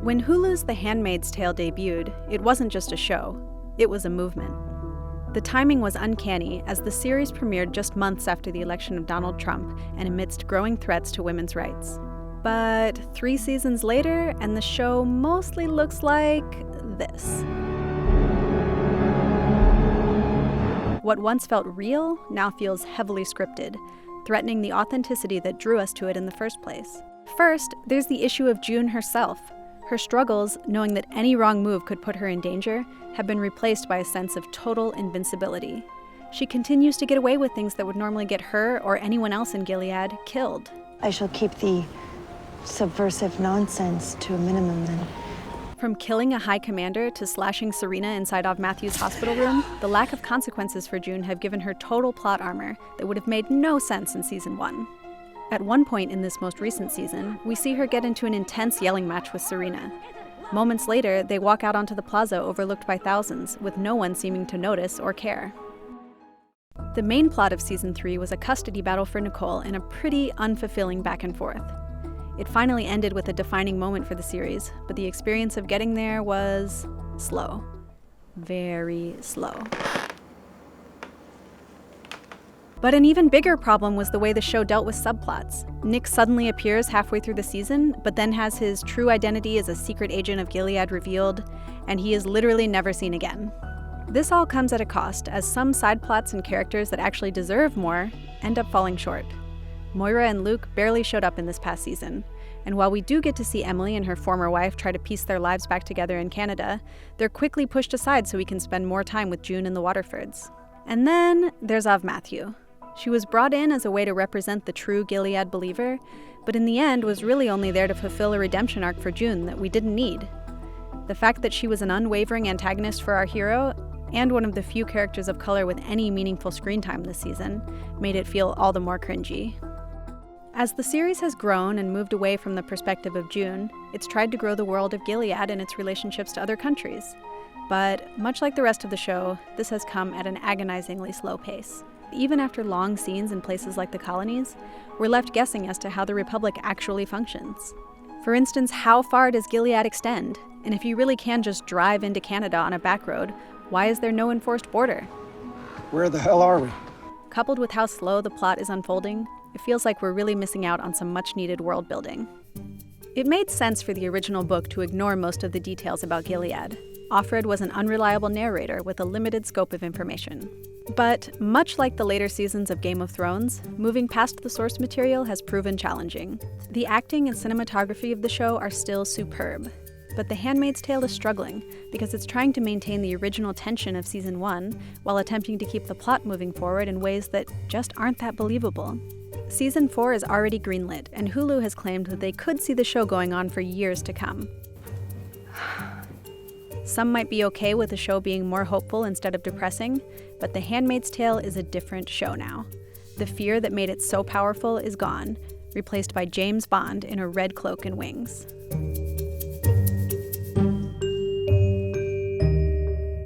When Hulu's The Handmaid's Tale debuted, it wasn't just a show, it was a movement. The timing was uncanny, as the series premiered just months after the election of Donald Trump and amidst growing threats to women's rights. But 3 seasons later, and the show mostly looks like this. What once felt real now feels heavily scripted, threatening the authenticity that drew us to it in the first place. First, there's the issue of June herself. Her struggles, knowing that any wrong move could put her in danger, have been replaced by a sense of total invincibility. She continues to get away with things that would normally get her or anyone else in Gilead killed. I shall keep the subversive nonsense to a minimum then. From killing a high commander to slashing Serena inside of Matthew's hospital room, the lack of consequences for June have given her total plot armor that would have made no sense in season 1. At one point in this most recent season, we see her get into an intense yelling match with Serena. Moments later, they walk out onto the plaza overlooked by thousands, with no one seeming to notice or care. The main plot of season 3 was a custody battle for Nicole in a pretty unfulfilling back and forth. It finally ended with a defining moment for the series, but the experience of getting there was slow. Very slow. But an even bigger problem was the way the show dealt with subplots. Nick suddenly appears halfway through the season, but then has his true identity as a secret agent of Gilead revealed, and he is literally never seen again. This all comes at a cost, as some side plots and characters that actually deserve more end up falling short. Moira and Luke barely showed up in this past season, and while we do get to see Emily and her former wife try to piece their lives back together in Canada, they're quickly pushed aside so we can spend more time with June and the Waterfords. And then there's Av Matthew. She was brought in as a way to represent the true Gilead believer, but in the end was really only there to fulfill a redemption arc for June that we didn't need. The fact that she was an unwavering antagonist for our hero, and one of the few characters of color with any meaningful screen time this season, made it feel all the more cringy. As the series has grown and moved away from the perspective of June, it's tried to grow the world of Gilead and its relationships to other countries. But much like the rest of the show, this has come at an agonizingly slow pace. Even after long scenes in places like the colonies, we're left guessing as to how the Republic actually functions. For instance, how far does Gilead extend? And if you really can just drive into Canada on a back road, why is there no enforced border? Where the hell are we? Coupled with how slow the plot is unfolding, it feels like we're really missing out on some much-needed world building. It made sense for the original book to ignore most of the details about Gilead. Offred was an unreliable narrator with a limited scope of information. But, much like the later seasons of Game of Thrones, moving past the source material has proven challenging. The acting and cinematography of the show are still superb, but The Handmaid's Tale is struggling because it's trying to maintain the original tension of season 1 while attempting to keep the plot moving forward in ways that just aren't that believable. Season 4 is already greenlit, and Hulu has claimed that they could see the show going on for years to come. Some might be okay with the show being more hopeful instead of depressing, but The Handmaid's Tale is a different show now. The fear that made it so powerful is gone, replaced by James Bond in a red cloak and wings.